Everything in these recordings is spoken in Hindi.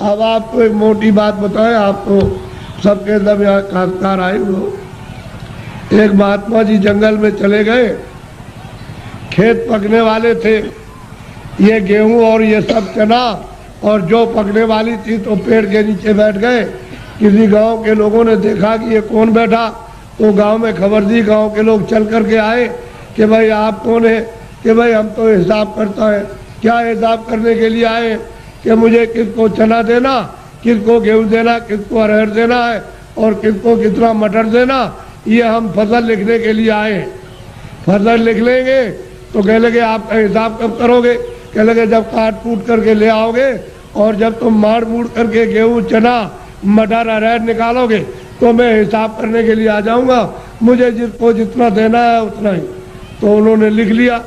अब आपको एक मोटी बात बताएं, आपको सबके सब यहाँ काश्तकार आए हो। एक महात्मा जी जंगल में चले गए, खेत पकने वाले थे, ये गेहूं और ये सब चना, और जो पकने वाली थी तो पेड़ के नीचे बैठ गए। किसी गांव के लोगों ने देखा कि ये कौन बैठा, तो गांव में खबर दी, गांव के लोग चल करके आए कि भाई आप कौन है? कि भाई हम तो हिसाब करता है। क्या हिसाब करने के लिए आए? कि मुझे किसको चना देना, किसको गेहूं देना, किसको अरहर देना है और किसको कितना मटर देना, ये हम फसल लिखने के लिए आए। फसल लिख लेंगे तो कह लगे आपका हिसाब कब करोगे? कह लगे जब काट कूट करके ले आओगे, और जब तुम माड़ मूड़ करके गेहूं चना मटर अरहर निकालोगे तो मैं हिसाब करने के लिए आ जाऊंगा, मुझे जिसको जितना देना है उतना ही। तो उन्होंने लिख लिया।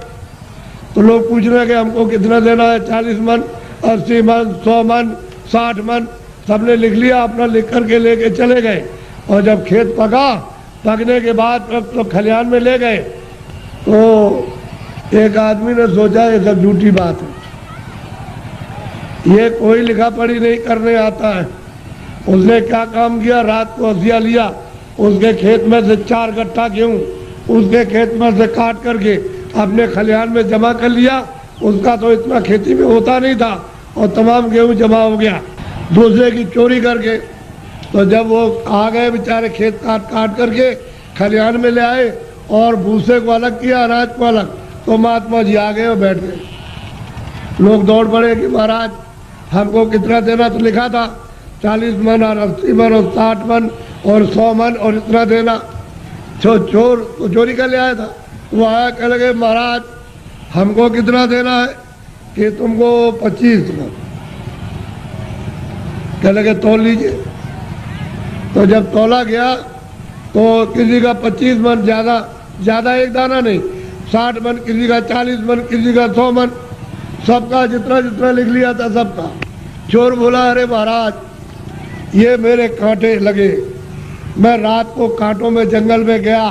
तो लोग पूछ रहे कि हमको कितना देना है, 40 मन, 80 मन, 100 मन, 60 मन, सबने लिख लिया, अपना लिख करके लेके चले गए। और जब खेत पका, पकने के बाद तो खलिहान में ले गए, तो एक आदमी ने सोचा ये सब झूठी बात है, ये कोई लिखा पढ़ी नहीं करने आता है। उसने क्या काम किया, रात को हसिया लिया, उसके खेत में से 4 गट्ठा गेहूं उसके खेत में से काट करके अपने खलिहान में जमा कर लिया। उसका तो इतना खेती में होता नहीं था, और तमाम गेहूं जमा हो गया दूसरे की चोरी करके। तो जब वो आ गए बेचारे, खेत काट काट करके खलिहान में ले आए और भूसे को अलग किया, अनाज को अलग, तो महात्मा जी आ गए और बैठ गए। लोग दौड़ पड़े कि महाराज हमको कितना देना, तो लिखा था 40 मन और 80 मन और 60 मन और 100 मन और इतना देना। चोर तो चोरी कर ले आया था, वो आया, कह लगे महाराज हमको कितना देना है? कि तुमको 25 मन। कह लगे तौल लीजिए। तो जब तौला गया तो किसी का 25 मन, ज़्यादा एक दाना नहीं, 60 मन, किसी का 40 मन, किसी का 100 मन, सबका जितना जितना लिख लिया था सबका। चोर बोला अरे महाराज ये मेरे कांटे लगे, मैं रात को कांटों में जंगल में गया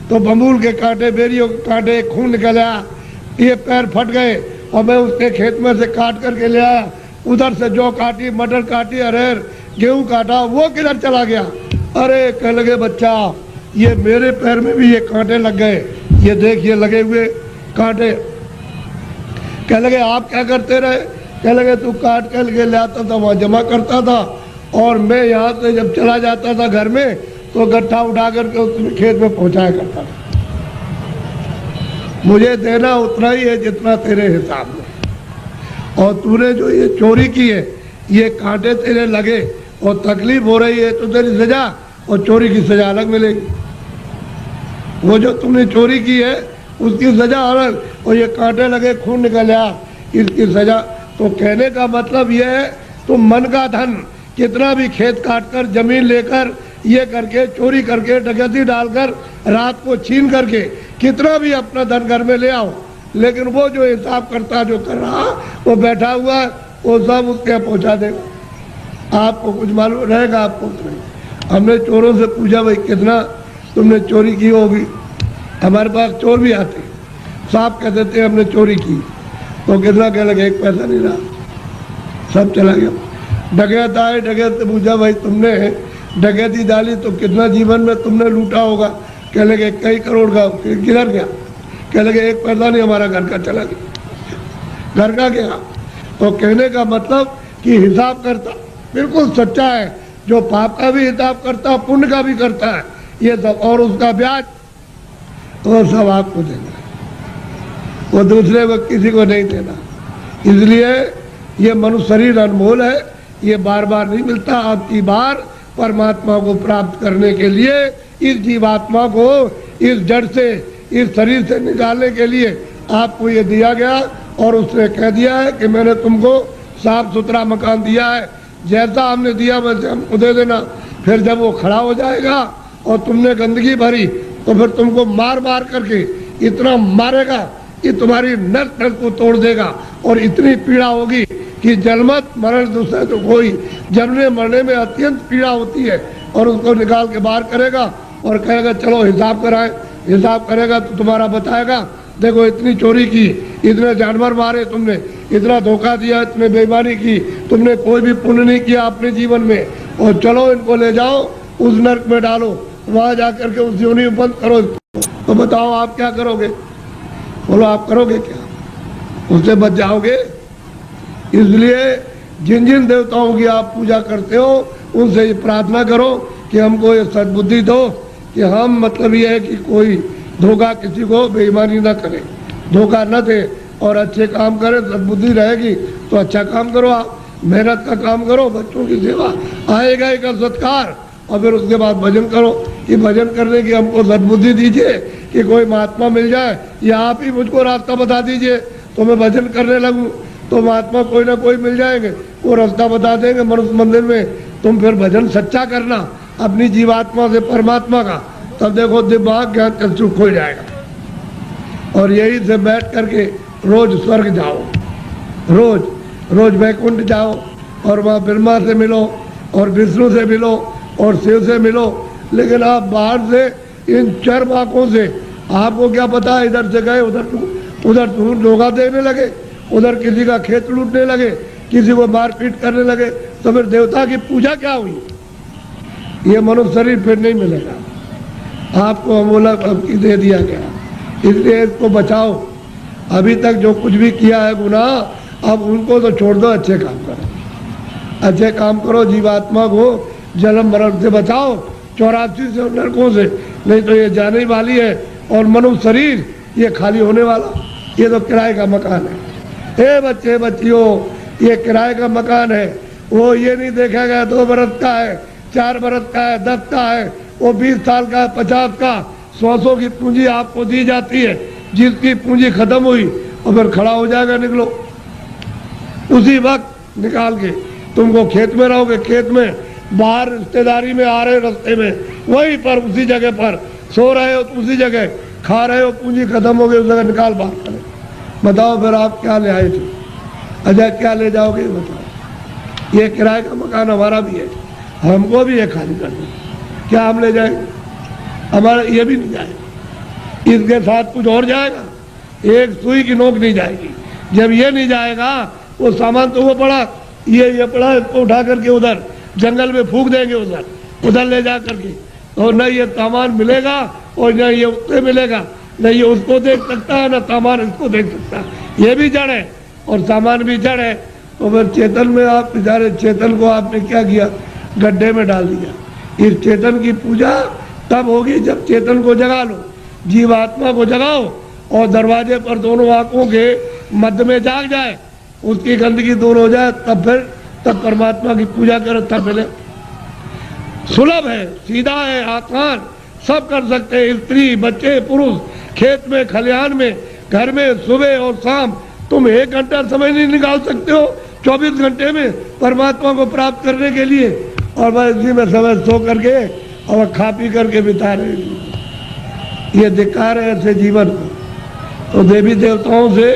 तो बमूल के कांटे, बेरियों के कांटे, खून निकल आया, ये पैर फट गए और मैं उसके खेत में से काट करके ले आया। उधर से जौ काटी, मटर काटी, अरहर गेहूं काटा, वो किधर चला गया? अरे कह लगे बच्चा ये मेरे पैर में भी ये कांटे लग गए, ये देखिए लगे हुए कांटे। कह लगे आप क्या करते रहे? कह लगे तू काट कर के ले आता था, वहाँ जमा करता था, और मैं यहाँ से जब चला जाता था घर में तो गट्ठा उठा करके उसमें खेत में पहुँचाया करता था। मुझे देना उतना ही है जितना तेरे हिसाब में, और तूने जो ये चोरी की है, ये कांटे तेरे लगे और तकलीफ हो रही है, तो तेरी सजा और चोरी की सजा अलग मिलेगी। वो जो तुमने चोरी की है उसकी सजा अलग, और ये कांटे लगे, खून निकल आया, इसकी सजा। तो कहने का मतलब ये है तुम मन का धन कितना भी खेत काट कर, जमीन लेकर, ये करके, चोरी करके, डकैती डालकर, रात को छीन करके कितना भी अपना धन घर में ले आओ, लेकिन वो जो हिसाब करता जो कर रहा वो बैठा हुआ वो सब उसके यहाँ पहुँचा देगा। आपको कुछ मालूम रहेगा? आपको नहीं। हमने चोरों से पूछा भाई कितना तुमने चोरी की होगी? हमारे पास चोर भी आते, साहब कह देते हमने चोरी की, तो कितना कह लगे 1 पैसा नहीं रहा, सब चला गया। डकैत आए, डकैत से पूछा भाई तुमने डकैती डाली तो कितना जीवन में तुमने लूटा होगा? कह लगे कई करोड़ का। किधर गया? कह लगे 1 पैसा नहीं, हमारा घर का चला गया। घर का गया? तो कहने का मतलब कि हिसाब करता बिल्कुल सच्चा है, जो पाप का भी हिसाब करता है, पुण्य का भी करता है, ये सब, और उसका ब्याज वो सब आपको देना है, वो दूसरे को किसी को नहीं देना। इसलिए ये मनुष्य शरीर अनमोल है, ये बार बार नहीं मिलता। आपकी बार परमात्मा को प्राप्त करने के लिए इस जीवात्मा को इस जड़ से, इस शरीर से निकालने के लिए आपको ये दिया गया, और उसने कह दिया है कि मैंने तुमको साफ सुथरा मकान दिया है, जैसा हमने दिया वैसे हमको दे देना। फिर जब वो खड़ा हो जाएगा और तुमने गंदगी भरी तो फिर तुमको मार मार करके इतना मारेगा कि तुम्हारी नस नस को तोड़ देगा, और इतनी पीड़ा होगी कि जन्मत मरण दूसरे तो कोई, जन्मने मरने में अत्यंत पीड़ा होती है। और उसको निकाल के बाहर करेगा और कहेगा चलो हिसाब कराएं। हिसाब करेगा तो तुम्हारा बताएगा देखो इतनी चोरी की, इतने जानवर मारे तुमने, इतना धोखा दिया, इतने बेईमानी की, तुमने कोई भी पुण्य नहीं किया अपने जीवन में, और चलो इनको ले जाओ उस नरक में डालो, वहां जाकर के उस योनि में बंद करो। तो बताओ आप क्या करोगे? बोलो आप करोगे क्या? उससे बच जाओगे? इसलिए जिन जिन देवताओं की आप पूजा करते हो उनसे ये प्रार्थना करो कि हमको ये सद्बुद्धि दो कि हम, मतलब ये है कि कोई धोखा, किसी को बेईमानी ना करे, धोखा न दे और अच्छे काम करे। सद्बुद्धि रहेगी तो अच्छा काम करो, आप मेहनत का काम करो, बच्चों की सेवा, आएगा एक सत्कार, और फिर उसके बाद भजन करो कि भजन करने की हमको सद्बुद्धि दीजिए कि कोई महात्मा मिल जाए या आप ही मुझको रास्ता बता दीजिए तो मैं भजन करने लगूं। तो महात्मा कोई ना कोई मिल जाएंगे, वो रास्ता बता देंगे मनुष्य मंदिर में। तुम फिर भजन सच्चा करना अपनी जीवात्मा से परमात्मा का, तब देखो दिमाग ज्ञान चक्षु खो जाएगा। और यही से बैठ करके रोज स्वर्ग जाओ, रोज रोज वैकुंठ जाओ और वहाँ ब्रह्मा से मिलो और विष्णु से मिलो और शिव से मिलो। लेकिन आप बाहर से इन चर आंखों से आपको क्या पता है, इधर से गए उधर धोखा देने लगे, उधर किसी का खेत लूटने लगे, किसी को मारपीट करने लगे, तो फिर देवता की पूजा क्या हुई? ये मनुष्य शरीर फिर नहीं मिलेगा आपको, अमोला दे दिया गया। इसलिए इसको बचाओ। अभी तक जो कुछ भी किया है गुनाह, अब उनको तो छोड़ दो, अच्छे काम करो, अच्छे काम करो, जीवात्मा को जन्म मरण से बचाओ, 84 से नरकों से, नहीं तो ये जाने वाली है। और मनुष्य शरीर ये खाली होने वाला, ये तो किराए का मकान है। हे बच्चे बच्चियों, ये किराए का मकान है, वो ये नहीं देखा गया 2 बरस का है, 4 बरस का है, 10 का है, वो 20 साल का है, 50 का, 100 की पूंजी आपको दी जाती है। जिसकी पूंजी खत्म हुई और फिर खड़ा हो जाएगा, निकलो उसी वक्त निकाल के। तुमको खेत में रहोगे, खेत में, बाहर रिश्तेदारी में आ रहे रास्ते में, वहीं पर उसी जगह पर सो रहे हो, तो उसी जगह खा रहे हो, पूंजी खत्म हो गई, उस जगह निकाल बाहर करें। बताओ फिर आप क्या ले आए थे? अच्छा क्या ले जाओगे बताओ? ये किराए का मकान हमारा भी है, हमको भी है खाली करना, क्या हम ले जाएंगे? हमारा ये भी नहीं जाएगा, इसके साथ कुछ और जाएगा, एक सुई की नोक नहीं जाएगी। जब ये नहीं जाएगा, वो सामान तो वो पड़ा, ये पड़ा, इसको उठा करके उधर जंगल में फूंक देंगे, उधर ले जा करके, और न ये सामान मिलेगा और न ये उससे मिलेगा, न ये उसको देख सकता है, न सामान इसको देख सकता है। ये भी जड़ है और सामान भी जड़ है। तो फिर चेतन में आप बेचारे, चेतन को आपने क्या किया? गड्ढे में डाल दिया। इस चेतन की पूजा तब होगी जब चेतन को जगा लो, जीवात्मा को जगाओ, और दरवाजे पर दोनों आंखों के मध्य में जाग जाए, उसकी गंदगी दूर हो जाए, तब परमात्मा की पूजा करो, तब मिले। सुलभ है, सीधा है, आसान, सब कर सकते हैं, स्त्री बच्चे पुरुष, खेत में खलिहान में, घर में, सुबह और शाम। तुम 1 घंटा समय नहीं निकाल सकते हो 24 घंटे में परमात्मा को प्राप्त करने के लिए, और बस इसी में समय सो करके और खा पी करके बिता रहे हैं। ये धिक्कार है ऐसे जीवन को। तो देवी देवताओं से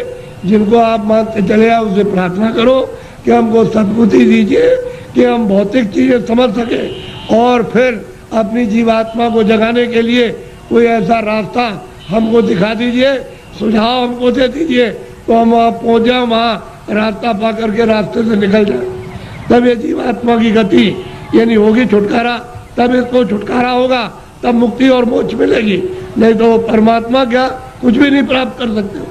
जिनको आप मानते चले आओ, उससे प्रार्थना करो कि हमको सद्बुद्धि दीजिए कि हम भौतिक चीजें समझ सके, और फिर अपनी जीवात्मा को जगाने के लिए कोई ऐसा रास्ता हमको दिखा दीजिए, सुझाव हमको दे दीजिए, तो हम वहाँ पहुँच जाए, वहाँ रास्ता पा करके रास्ते से निकल जाए। तब ये जीवात्मा की गति यानी होगी छुटकारा, तब इसको छुटकारा होगा, तब मुक्ति और मोक्ष मिलेगी। नहीं तो परमात्मा क्या कुछ भी नहीं प्राप्त कर सकते हो,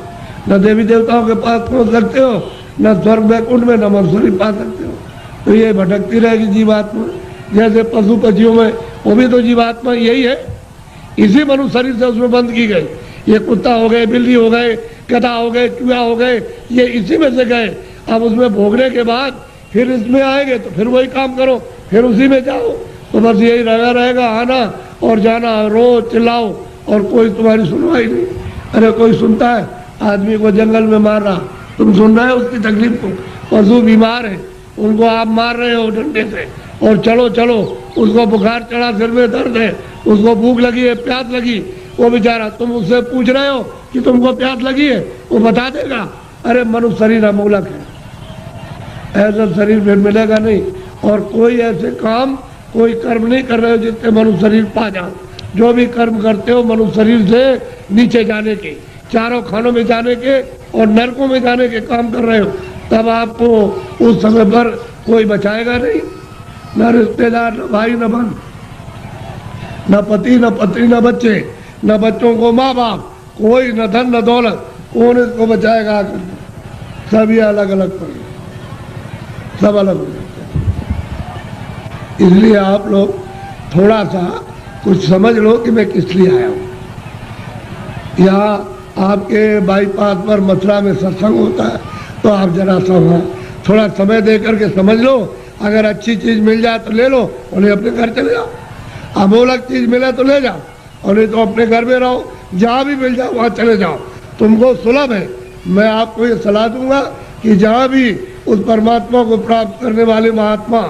न देवी देवताओं के पास पहुँच सकते हो, न स्वर्ग वैकुंठ में, न मनुष्य पा सकते हो। तो ये भटकती रहेगी जीवात्मा। जैसे पशु पक्षियों में, वो भी तो जीवात्मा यही है, इसी मनुष्य शरीर से उसमें बंद की गई। ये कुत्ता हो गए, बिल्ली हो गए, गधा हो गए, चूहा हो गए, ये इसी में से गए। अब उसमें भोगने के बाद फिर इसमें आएंगे तो फिर वही काम करो, फिर उसी में जाओ। तो बस यही रहेगा आना और जाना, रोज चिल्लाओ और कोई तुम्हारी सुनवाई नहीं। अरे कोई सुनता है? आदमी को जंगल में मार रहा, तुम सुन रहे हो उसकी तकलीफ को? पशु बीमार है, उनको आप मार रहे हो डंडे से, और चलो चलो, उसको बुखार चढ़ा, सिर में दर्द है, उसको भूख लगी है, प्यास लगी, वो बेचारा, तुम उससे पूछ रहे हो कि तुमको प्यास लगी है, वो बता देगा। अरे मनुष्य शरीर अमूलक है, ऐसा शरीर फिर मिलेगा नहीं। और कोई ऐसे काम, कोई कर्म नहीं कर रहे हो जिससे मनुष्य शरीर पा जाओ। जो भी कर्म करते हो मनुष्य शरीर से नीचे जाने के, चारों खानों में जाने के और नरकों में जाने के काम कर रहे हो। तब आपको उस समय पर कोई बचाएगा नहीं, न रिश्तेदार, न भाई, न बहन, न पति, न पत्नी, न बच्चे, न बच्चों को माँ बाप, कोई न धन न दौलत, कौन इसको बचाएगा आकर? सब ये अलग अलग पड़ गए, सब अलग हो जाते हैं। इसलिए आप लोग थोड़ा सा कुछ समझ लो कि मैं किस लिए आया हूँ। यहाँ आपके बाईपास पर मथुरा में सत्संग होता है, तो आप जरा सा वहाँ थोड़ा समय दे करके समझ लो। अगर अच्छी चीज़ मिल जाए तो ले लो, और नहीं अपने घर चले जाओ। अमोलक चीज़ मिले तो ले जाओ, और नहीं तो अपने घर में रहो। जहाँ भी मिल जाओ वहाँ चले जाओ, तुमको सुलभ है। मैं आपको ये सलाह दूंगा कि जहाँ भी उस परमात्मा को प्राप्त करने वाले महात्मा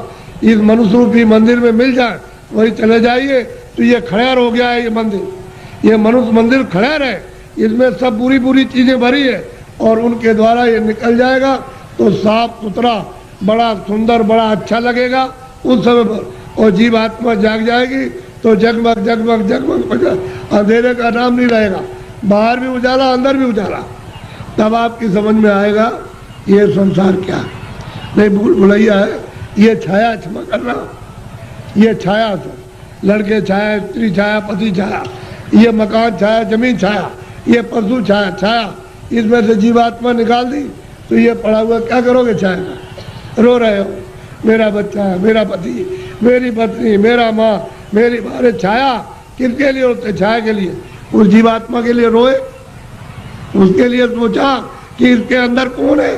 इस मनुष्य रूपी मंदिर में मिल जाए, वही चले जाइए। तो ये खड़ेर हो गया है, ये मंदिर, ये मनुष्य मंदिर खड़ेर है, इसमें सब बुरी बुरी चीज़ें भरी है, और उनके द्वारा ये निकल जाएगा तो साफ सुथरा, बड़ा सुंदर, बड़ा अच्छा लगेगा उस समय पर। और जीव आत्मा जाग जाएगी तो जगमग जगमग जगमग बजा, अंधेरे का नाम नहीं रहेगा, बाहर भी उजाला, अंदर भी उजाला। तब आपकी समझ में आएगा ये संसार क्या है। नहीं भूल भुलैया है, ये छाया, क्षमा करना, ये छाया से लड़के छाया, स्त्री छाया, पति छाया, ये मकान छाया, जमीन छाया, ये पशु छाया, छाया, इसमें से जीवात्मा निकाल दी तो ये पड़ा हुआ क्या करोगे? छाया का रो रहे हो, मेरा बच्चा है, मेरा पति, मेरी पत्नी, मेरा माँ, मेरी बारे। छाया किसके लिए होते? छाया के लिए। उस जीवात्मा के लिए रोए, उसके लिए सोचा कि इसके अंदर कौन है।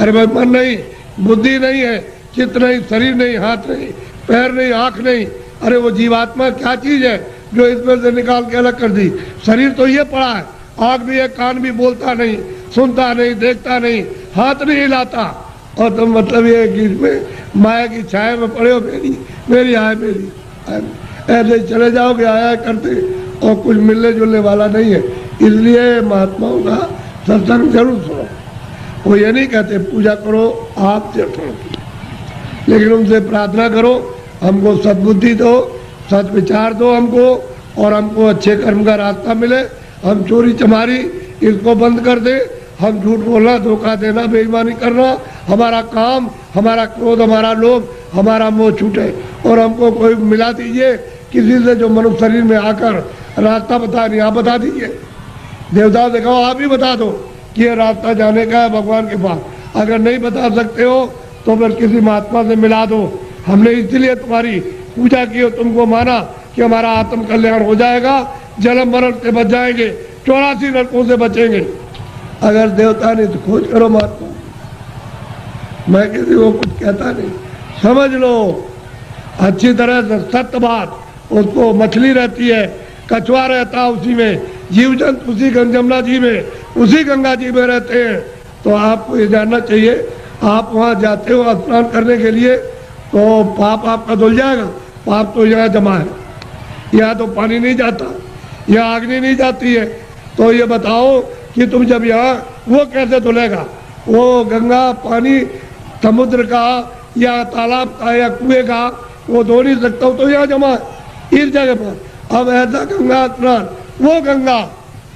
अरे भाई मन नहीं, बुद्धि नहीं है, चित्त नहीं, शरीर नहीं, हाथ नहीं, पैर नहीं, आँख नहीं। अरे वो जीवात्मा क्या चीज़ है जो इसमें से निकाल के अलग कर दी? शरीर तो ये पड़ा है, आँख भी है, कान भी, बोलता नहीं, सुनता नहीं, देखता नहीं, हाथ नहीं हिलाता, और तो मतलब ये है कि इसमें माया की छाया में पड़े हो, मेरी मेरी आय मेरी। ऐसे चले जाओगे आया करते, और कुछ मिलने जुलने वाला नहीं है। इसलिए महात्माओं का सत्संग जरूर सुनो। वो ये नहीं कहते पूजा करो आप जठो, लेकिन उनसे प्रार्थना करो हमको सद्बुद्धि दो, सच विचार दो हमको, और हमको अच्छे कर्म का रास्ता मिले। हम चोरी चमारी इसको बंद कर दे, हम झूठ बोलना, धोखा देना, बेईमानी करना, हमारा काम, हमारा क्रोध, हमारा लोभ, हमारा मोह छूटे। और हमको कोई मिला दीजिए किसी से जो मनुष्य शरीर में आकर रास्ता बता नहीं, आप बता दीजिए। देवता से कहो आप ही बता दो कि ये रास्ता जाने का है भगवान के पास। अगर नहीं बता सकते हो तो फिर किसी महात्मा से मिला दो। हमने इसीलिए तुम्हारी पूजा की, तुमको माना कि हमारा आत्म कल्याण हो जाएगा, जन्म मरण से बच जाएंगे, 84 नरकों से बचेंगे। अगर देवता नहीं तो खोज करो महात्मा, मैं किसी को कुछ कहता नहीं। समझ लो अच्छी तरह से सत्य बात। उसको मछली रहती है, कछुआ रहता है उसी में, जीव जंतु उसी जमुना जी में, उसी गंगा जी में रहते हैं। तो आपको ये जानना चाहिए, आप वहाँ जाते हो स्नान करने के लिए तो पाप आपका धुल जाएगा। पाप तो यहाँ जमा है, यहाँ तो पानी नहीं जाता, यहाँ अग्नि नहीं जाती है। तो ये बताओ कि तुम जब यहाँ, वो कैसे धुलेगा? वो गंगा पानी समुद्र का या तालाब का या कुएं का वो धो नहीं सकता, तो यहाँ जमा है इस जगह पर। अब ऐसा गंगा स्नान, वो गंगा,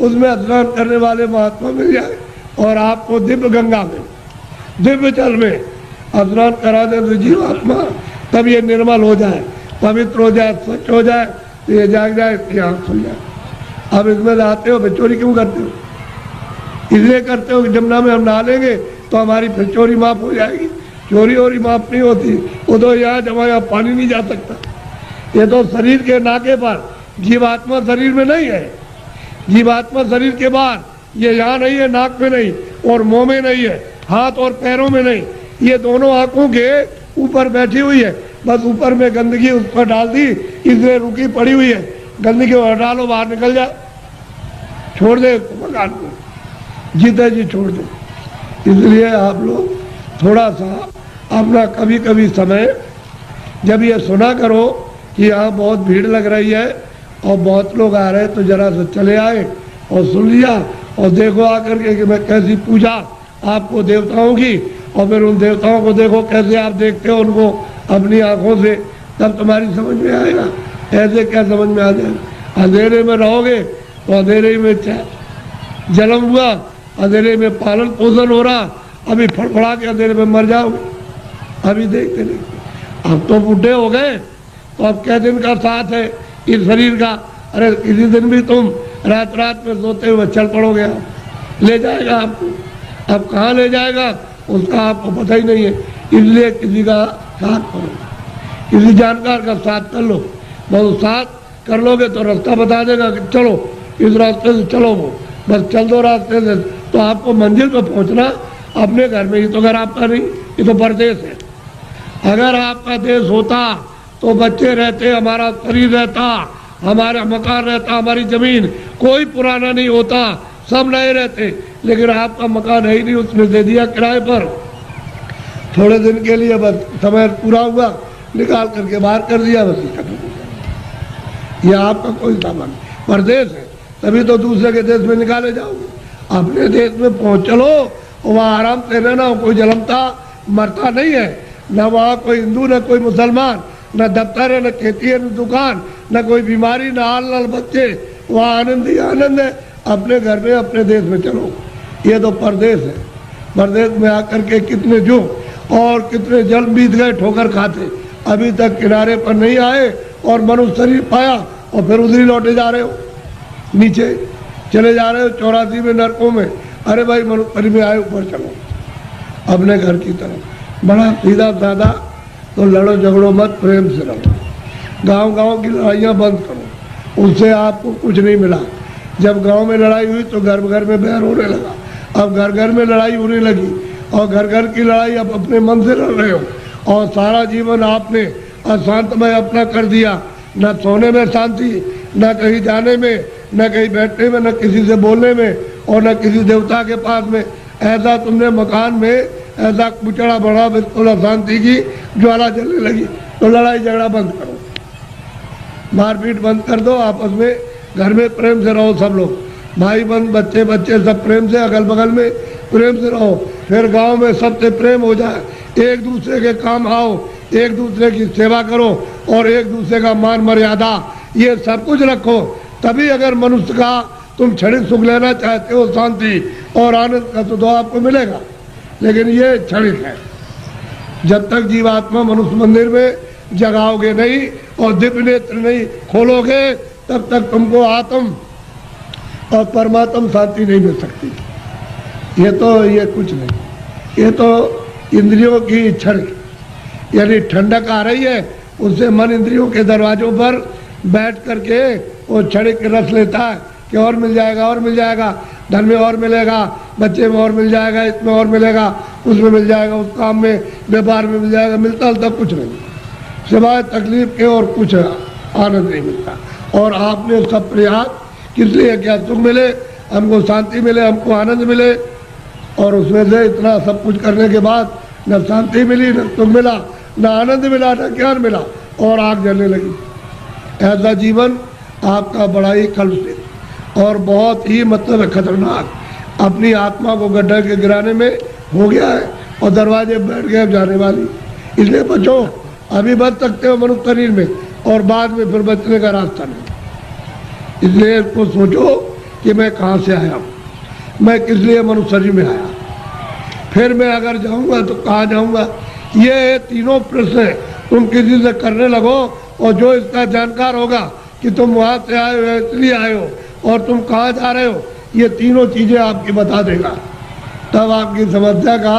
उसमें स्नान करने वाले महात्मा मिल जाए और आपको दिव्य गंगा में, दिव्य जल में स्नान करा दे तो जीवात्मा तब ये निर्मल हो जाए, पवित्र हो जाए, स्वच्छ हो जाए, तो ये जाग जाए, इसकी आँख खुल जाए। अब इसमें आते हो, फिर चोरी क्यों करते हो? इसलिए करते हो कि जमुना में हम नहा लेंगे तो हमारी फिर चोरी माफ हो जाएगी। चोरी वोरी माफ नहीं होती, वो तो यहाँ जमा, यहाँ पानी नहीं जा सकता। ये तो शरीर के नाके पर, जीवात्मा शरीर में नहीं है। जीवात्मा शरीर के बाहर, ये यहाँ नहीं है, नाक में नहीं, और मुंह में नहीं है, हाथ और पैरों में नहीं, ये दोनों आंखों के ऊपर बैठी हुई है। बस ऊपर में गंदगी उस पर डाल दी, इसलिए रुकी पड़ी हुई है। गंदगी हटा लो, बाहर निकल जाए, छोड़ दे मकान को, जीते जी छोड़ दो। इसलिए आप लोग थोड़ा सा अपना कभी कभी समय, जब ये सुना करो कि यहाँ बहुत भीड़ लग रही है और बहुत लोग आ रहे हैं, तो जरा से चले आए और सुन लिया, और देखो आकर के कि मैं कैसी पूजा आपको देवताओं की, और फिर उन देवताओं को देखो कैसे आप देखते हो उनको अपनी आंखों से, तब तुम्हारी समझ में आएगा। ऐसे क्या समझ में आ जाएगा? अंधेरे में रहोगे तो अंधेरे में जन्म हुआ, अंधेरे में पालन पोषण हो रहा, अभी फड़फड़ा के अंधेरे में मर जाओगे। अभी देखते नहीं, अब तो बूढ़े हो गए तो अब क्या दिन का साथ है इस शरीर का। अरे किसी दिन भी तुम रात रात में सोते हुए चल पड़ोगे, आप ले जाएगा आपको। अब कहाँ ले जाएगा उसका आपको पता ही नहीं है। इसलिए किसी का साथ करो, किसी जानकार का साथ कर लो। बस साथ कर लोगे तो रास्ता बता देगा कि चलो इस रास्ते से चलो, वो बस चल दो रास्ते से, तो आपको मंजिल पर पहुंचना अपने घर में ही। तो घर आपका नहीं, ये तो परदेश है। अगर आपका देश होता तो बच्चे रहते, हमारा शरीर रहता, हमारा मकान रहता, हमारी जमीन, कोई पुराना नहीं होता, सब नए रहते। लेकिन आपका मकान है ही नहीं, उसने दे दिया किराए पर थोड़े दिन के लिए, बस समय पूरा हुआ निकाल करके बाहर कर दिया, बस खत्म हो गया। यह आपका कोई सामान परदेश है, तभी तो दूसरे के देश में निकाले जाओगे। अपने देश में पहुंच चलो, वहाँ आराम से रहना, कोई जलमता मरता नहीं है, न वहाँ कोई हिंदू न कोई मुसलमान, न दफ्तर है न खेती है न दुकान, न कोई बीमारी न हाल न बच्चे, वहाँ आनंद ही आनंद है। अपने घर में अपने देश में चलो, ये तो परदेश है। परदेश में आकर के कितने जो और कितने जल बीत गए ठोकर खाते, अभी तक किनारे पर नहीं आए और मनुष्य शरीर पाया और फिर उधर ही लौटे जा रहे हो, नीचे चले जा रहे हो 84 में नरकों में। अरे भाई मनुष्य शरीर में आए, ऊपर चलो अपने घर की तरफ। बड़ा सीधा साधा, तो लड़ो झगड़ो मत, प्रेम से रहो। गांव गांव की लड़ाइयाँ बंद करो, उससे आपको कुछ नहीं मिला। जब गांव में लड़ाई हुई तो घर घर में बैर होने लगा, अब घर घर में लड़ाई होने लगी, और घर घर की लड़ाई अब अपने मन से लड़ रहे हो। और सारा जीवन आपने अशांतमय अपना कर दिया, न सोने में शांति, न कहीं जाने में, न कहीं बैठने में, न किसी से बोलने में, और न किसी देवता के पास में। ऐसा तुमने मकान में ऐसा कुचड़ा बढ़ा, बिल्कुल अशांति की ज्वाला जलने लगी। तो लड़ाई झगड़ा बंद करो, मारपीट बंद कर दो, आपस में घर में प्रेम से रहो। सब लोग भाई बहन बच्चे बच्चे सब प्रेम से, अगल बगल में प्रेम से रहो। फिर गांव में सबसे प्रेम हो जाए, एक दूसरे के काम आओ, एक दूसरे की सेवा करो, और एक दूसरे का मान मर्यादा ये सब कुछ रखो। तभी अगर मनुष्य का तुम क्षणिक सुख लेना चाहते हो, शांति और आनंद का, तो आपको मिलेगा। लेकिन ये क्षणिक है। जब तक जीवात्मा मनुष्य मंदिर में जगाओगे नहीं और दिव्य नेत्र नहीं खोलोगे, तब तक तुमको आत्म और परमात्म शांति नहीं मिल सकती। ये कुछ नहीं, ये तो इंद्रियों की क्षणिक, यानी ठंडक आ रही है, उससे मन इंद्रियों के दरवाजों पर बैठ करके वो क्षणिक रस लेता है कि और मिल जाएगा, और मिल जाएगा, धन में और मिलेगा, बच्चे में और मिल जाएगा, इसमें और मिलेगा, उसमें मिल जाएगा, उस काम में व्यापार में मिल जाएगा। मिलता तब कुछ नहीं, सिवाय तकलीफ के और कुछ आनंद नहीं मिलता। और आपने सब प्रयास किस लिए क्या? सुख मिले, हमको शांति मिले, हमको आनंद मिले, और उसमें से इतना सब कुछ करने के बाद न शांति मिली, न सुख मिला, न आनंद मिला, न ज्ञान मिला, और आग जलने लगी। ऐसा जीवन आपका बड़ा ही कलुषित और बहुत ही मतलब खतरनाक, अपनी आत्मा को गड्ढे के गिराने में हो गया है, और दरवाजे बैठ गए जाने वाली। इसलिए बचो, अभी बच सकते हो मनुष्य शरीर में, और बाद में फिर बचने का रास्ता नहीं। इसलिए इसको सोचो कि मैं कहाँ से आया हूँ, मैं किस लिए मनुष्य शरीर में आया, फिर मैं अगर जाऊँगा तो कहाँ जाऊँगा। ये तीनों प्रश्न तुम किसी से करने लगो, और जो इसका जानकार होगा कि तुम वहाँ से आए हो, इसलिए आए हो, और तुम कहाँ जा रहे हो, ये तीनों चीज़ें आपकी बता देगा। तब आपकी समस्या का,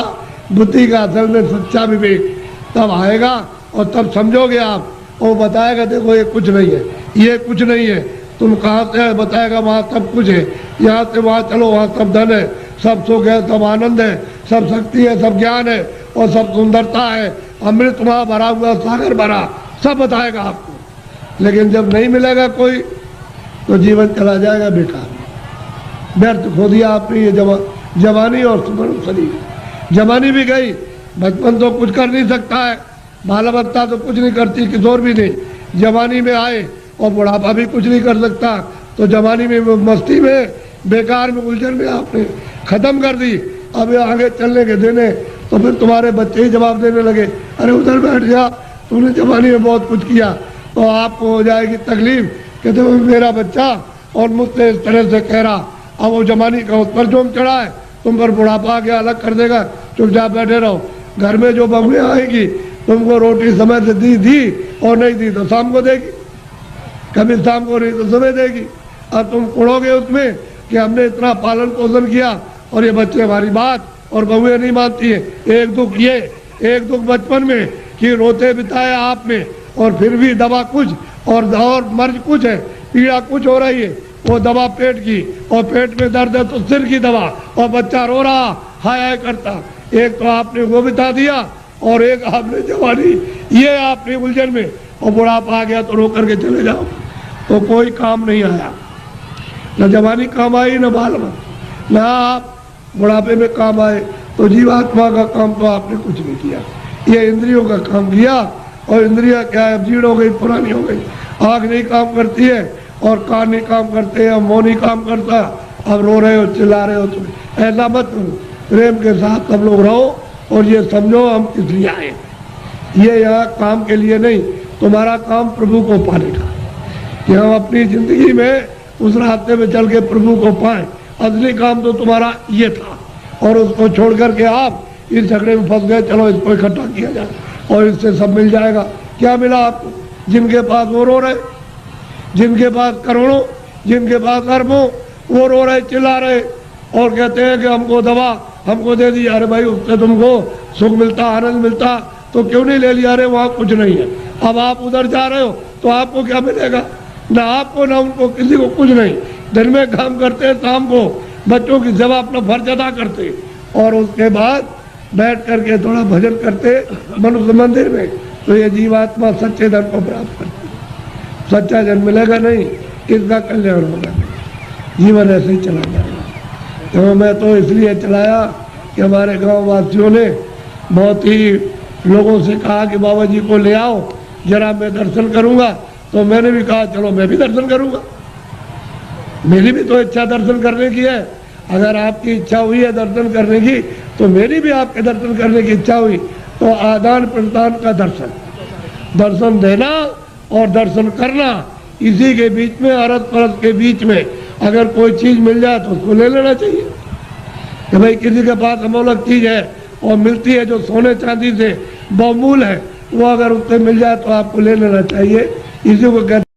बुद्धि का असल में सच्चा विवेक तब आएगा, और तब समझोगे आप। और बताएगा देखो ये कुछ नहीं है, ये कुछ नहीं है, तुम कहाँ से आए, बताएगा वहाँ सब कुछ है, यहाँ से वहाँ चलो, वहाँ सब धन है, सब सुख है, सब आनंद है, सब शक्ति है, सब ज्ञान है, और सब सुंदरता है, अमृत वहाँ भरा हुआ, सागर भरा, सब बताएगा आपको। लेकिन जब नहीं मिलेगा कोई, तो जीवन चला जाएगा बेकार, व्यर्थ खो दिया आपने ये जवानी और सुमन शरीर। जवानी भी गई, बचपन तो कुछ कर नहीं सकता है, बालावस्था तो कुछ नहीं करती, किशोर भी नहीं। जवानी में आए और बुढ़ापा भी कुछ नहीं कर सकता, तो जवानी में मस्ती में बेकार में उलझन में आपने खत्म कर दी। अब आगे चलने के देने तो फिर तुम्हारे बच्चे ही जवाब देने लगे, अरे उधर बैठ जा, तूने जवानी में बहुत कुछ किया। तो आपको हो जाएगी तकलीफ, कहते हो मेरा बच्चा और मुझसे इस तरह से कह रहा, अब वो जवानी का उस पर जोम चढ़ा है, तुम पर बुढ़ापा आ गया, अलग कर देगा, चुपचाप बैठे रहो। घर में जो बहुएं आएगी तुमको रोटी समय से दी और नहीं दी तो शाम को देगी, कभी शाम को नहीं तो सुबह देगी। अब तुम उड़ोगे उसमें कि हमने इतना पालन पोषण किया और ये बच्चे हमारी बात और बहुएं नहीं मानती है। एक दुख ये, एक दुख बचपन में कि रोते बिताया आपने और फिर भी दवा कुछ और मर्ज कुछ है, पीड़ा कुछ हो रही है, वो दवा पेट की और पेट में दर्द है तो सिर की दवा और बच्चा रो रहा हाय हाय करता। एक तो आपने वो बिता दिया और एक आपने जवानी ये आपने उलझन में, और बुढ़ापा आ गया तो रो करके चले जाओ तो कोई काम नहीं आया। न जवानी काम आई न बाल में, न आप बुढ़ापे में काम आए। तो जीवात्मा का काम तो आपने कुछ नहीं किया, ये इंद्रियों का काम किया। और इंद्रियां क्या है, जीर्ण हो गई, पुरानी हो गई। आँख नहीं काम करती है और कान नहीं काम करते हैं, मुँह नहीं काम करता। अब रो रहे हो, चिल्ला रहे हो, तुम ऐसा मत करो। प्रेम के साथ सब लोग रहो और ये समझो हम किस लिए आए। ये यहाँ काम के लिए नहीं, तुम्हारा काम प्रभु को पाने का, कि हम अपनी जिंदगी में उस रास्ते में चल के प्रभु को पाएं। असली काम तो तुम्हारा ये था और उसको छोड़ करके आप इस झगड़े में फंस गए। चलो इसको इकट्ठा किया जाए और इससे सब मिल जाएगा। क्या मिला आपको? जिनके पास वो रो रहे, जिनके पास करोड़ों, जिनके पास अरबों, वो रो रहे, चिल्ला रहे और कहते हैं कि हमको दवा हमको दे दी। अरे भाई उससे तुमको सुख मिलता, आनंद मिलता तो क्यों नहीं ले लिया? अरे वहाँ कुछ नहीं है। अब आप उधर जा रहे हो तो आपको क्या मिलेगा? ना आपको ना उनको, किसी को कुछ नहीं। दिन में काम करते हैं, शाम को बच्चों की सेवा अपना फर्ज अदा करते और उसके बाद बैठ करके थोड़ा भजन करते मनुष्य मंदिर में, तो ये जीवात्मा सच्चे धन को प्राप्त करती। सच्चा जन मिलेगा नहीं, इसका कल्याण होगा, जीवन ऐसे ही चला जाएगा। तो मैं तो इसलिए चलाया कि हमारे गांव वासियों ने बहुत ही लोगों से कहा कि बाबा जी को ले आओ जरा मैं दर्शन करूंगा। तो मैंने भी कहा चलो मैं भी दर्शन करूंगा, मेरी भी तो इच्छा दर्शन करने की है। अगर आपकी इच्छा हुई है दर्शन करने की तो मेरी भी आपके दर्शन करने की इच्छा हुई। तो आदान प्रदान का दर्शन, दर्शन देना और दर्शन करना, इसी के बीच में, अरस परस के बीच में अगर कोई चीज मिल जाए तो उसको ले लेना चाहिए। कि भाई किसी के पास अमूल्य चीज है और मिलती है जो सोने चांदी से बहुमूल्य है, वो अगर उससे मिल जाए तो आपको ले लेना चाहिए। इसी को कहते